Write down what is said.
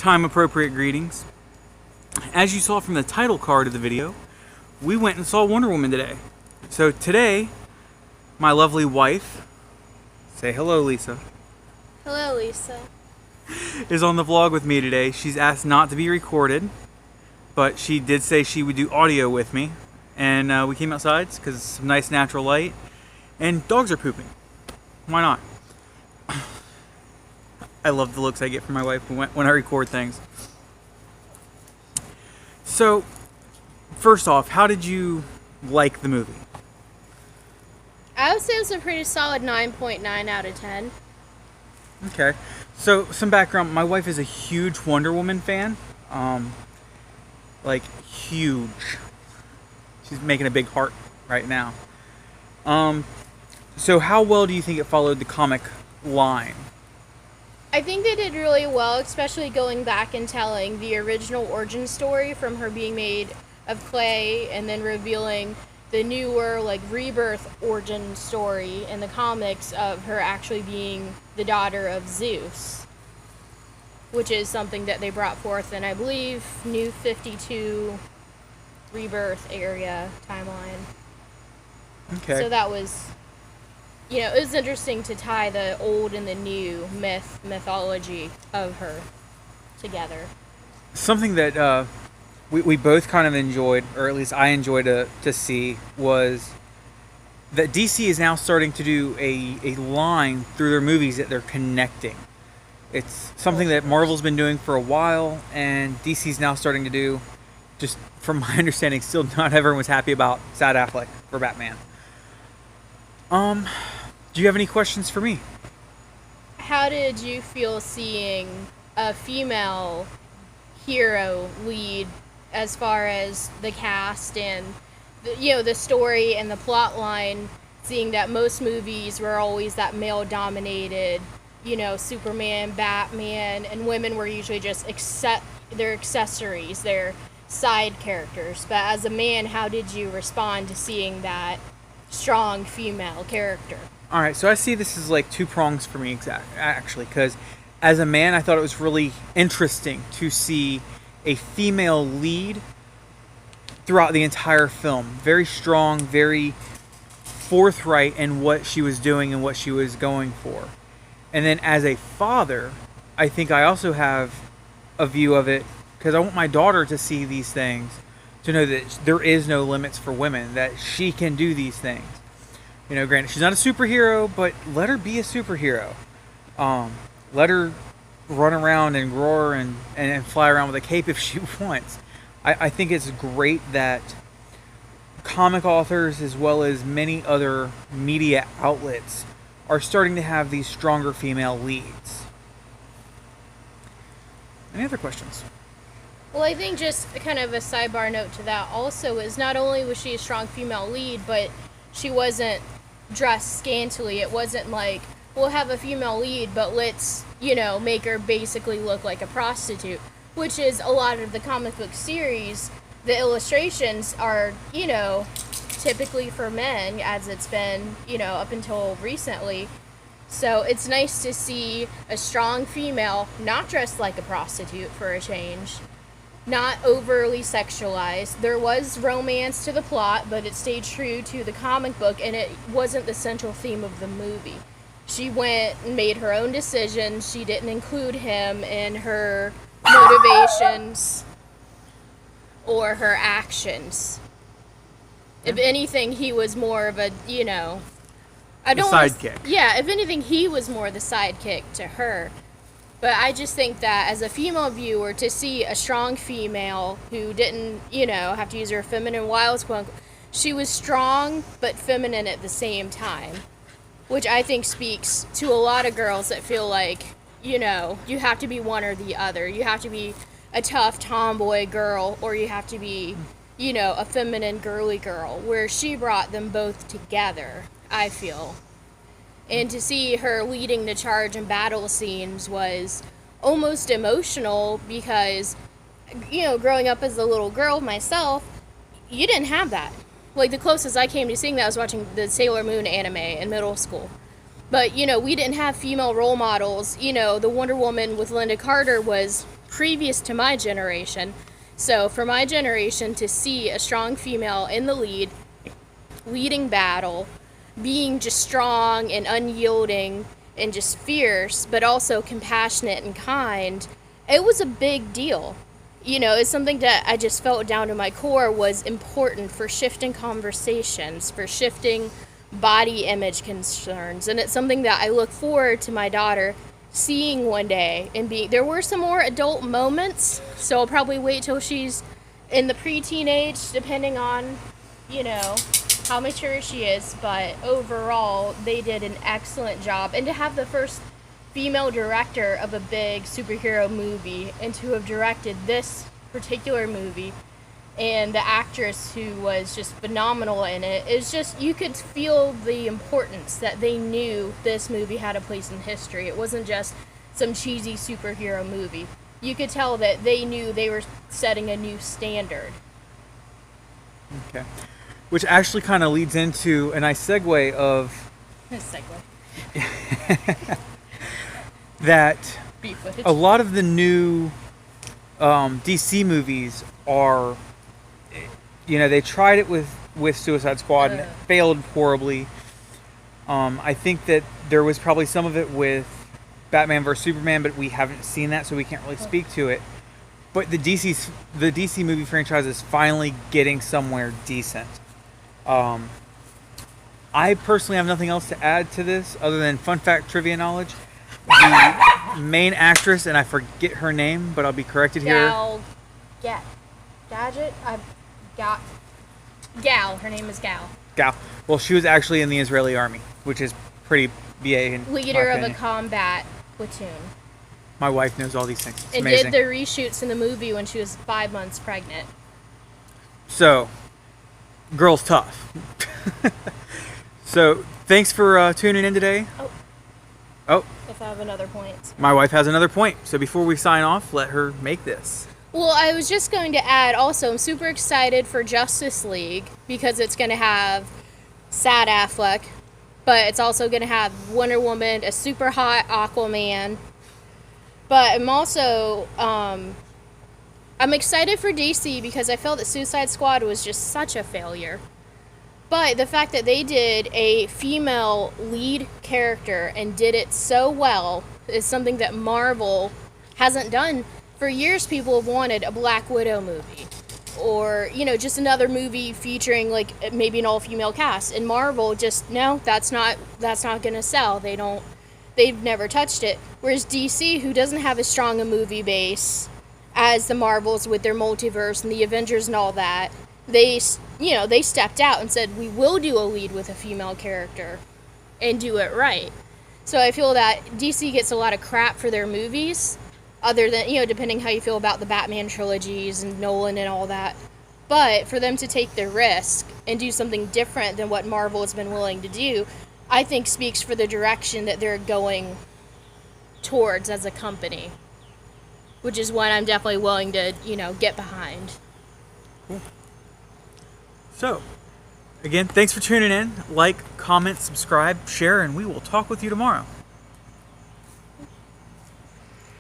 time-appropriate greetings. As you saw from the title card of the video, we went and saw Wonder Woman today. So today, my lovely wife, say hello, Lisa. Hello, Lisa. Is on the vlog with me today. She's asked not to be recorded, but she did say she would do audio with me. And we came outside because it's some nice natural light, and dogs are pooping. Why not? I love the looks I get from my wife when I record things. So, first off, how did you like the movie? I would say it's a pretty solid 9.9 out of 10. Okay. So, some background. My wife is a huge Wonder Woman fan. Like, huge. She's making a big heart right now. So how well do you think it followed the comic line? I think they did really well, especially going back and telling the original origin story from her being made of clay and then revealing the newer, like, rebirth origin story in the comics of her actually being the daughter of Zeus, which is something that they brought forth in, I believe, New 52 Rebirth area timeline. Okay. So that was, it was interesting to tie the old and the new mythology of her together. Something that we both kind of enjoyed, or at least I enjoyed to see, was that DC is now starting to do a line through their movies that they're connecting. It's something that Marvel's been doing for a while, and DC's now starting to do. Just from my understanding, still not everyone was happy about Sad Affleck for Batman. Do you have any questions for me? How did you feel seeing a female hero lead as far as the cast and the story and the plot line, seeing that most movies were always that male dominated, Superman, Batman, and women were usually just their accessories, their side characters. But as a man, how did you respond to seeing that strong female character? All right, so I see this as like two prongs for me, actually, because as a man, I thought it was really interesting to see a female lead throughout the entire film. Very strong, very forthright in what she was doing and what she was going for. And then as a father, I think I also have a view of it, because I want my daughter to see these things, to know that there is no limits for women, that she can do these things. Granted, she's not a superhero, but let her be a superhero. Let her run around and roar and fly around with a cape if she wants. I think it's great that comic authors, as well as many other media outlets, are starting to have these stronger female leads. Any other questions? Well, I think just kind of a sidebar note to that also is not only was she a strong female lead, but she wasn't dressed scantily. It wasn't like, we'll have a female lead, but let's, make her basically look like a prostitute, which is a lot of the comic book series. The illustrations are, typically for men, as it's been, up until recently. So it's nice to see a strong female, not dressed like a prostitute for a change, not overly sexualized. There was romance to the plot, but it stayed true to the comic book, and it wasn't the central theme of the movie. She went and made her own decisions. She didn't include him in her motivations or her actions. If anything, he was more of a, sidekick. Yeah, if anything, he was more the sidekick to her. But I just think that as a female viewer, to see a strong female who didn't, have to use her feminine wiles, she was strong but feminine at the same time, which I think speaks to a lot of girls that feel like, you have to be one or the other. You have to be a tough tomboy girl, or you have to be, a feminine girly girl, where she brought them both together, I feel. And to see her leading the charge in battle scenes was almost emotional because, growing up as a little girl myself, you didn't have that. Like, the closest I came to seeing that was watching the Sailor Moon anime in middle school. But, we didn't have female role models. The Wonder Woman with Linda Carter was previous to my generation. So for my generation to see a strong female in the lead, leading battle, being just strong and unyielding and just fierce, but also compassionate and kind, it was a big deal. You know, it's something that I just felt down to my core was important for shifting conversations, for shifting body image concerns. And it's something that I look forward to my daughter seeing one day and being. There were some more adult moments, so I'll probably wait till she's in the preteen age, depending on, you know, how mature she is. But overall, they did an excellent job. And to have the first female director of a big superhero movie and to have directed this particular movie, and the actress who was just phenomenal in it, is just, you could feel the importance that they knew this movie had a place in history. It wasn't just some cheesy superhero movie. You could tell that they knew they were setting a new standard. Okay. Which actually kind of leads into a nice segue of that a lot of the new DC movies are, you know, they tried it with Suicide Squad and it failed horribly. I think that there was probably some of it with Batman vs Superman, but we haven't seen that, so we can't really speak to it. But the DC movie franchise is finally getting somewhere decent. I personally have nothing else to add to this other than fun fact trivia knowledge. The main actress, and I forget her name, but I'll be corrected here. Gal. Her name is Gal. Gal. Well, she was actually in the Israeli army, which is pretty BA in Leader my of opinion. a combat platoon. My wife knows all these things. It's and amazing. did the reshoots in the movie when she was 5 months pregnant. So, girl's tough. So, thanks for tuning in today. Oh. If I have another point. My wife has another point. So before we sign off, let her make this. Well, I was just going to add also, I'm super excited for Justice League because it's going to have Sad Affleck, but it's also going to have Wonder Woman, a super hot Aquaman. But I'm also, I'm excited for DC because I felt that Suicide Squad was just such a failure. But the fact that they did a female lead character and did it so well is something that Marvel hasn't done. For years, people have wanted a Black Widow movie. Or, you know, just another movie featuring, like, maybe an all-female cast. And Marvel just, no, that's not going to sell. They've never touched it. Whereas DC, who doesn't have as strong a movie base as the Marvels with their multiverse and the Avengers and all that, they stepped out and said, we will do a lead with a female character and do it right. So I feel that DC gets a lot of crap for their movies, other than, you know, depending how you feel about the Batman trilogies and Nolan and all that. But for them to take the risk and do something different than what Marvel has been willing to do, I think speaks for the direction that they're going towards as a company, which is one I'm definitely willing to, you know, get behind. Cool. So, again, thanks for tuning in. Like, comment, subscribe, share, and we will talk with you tomorrow.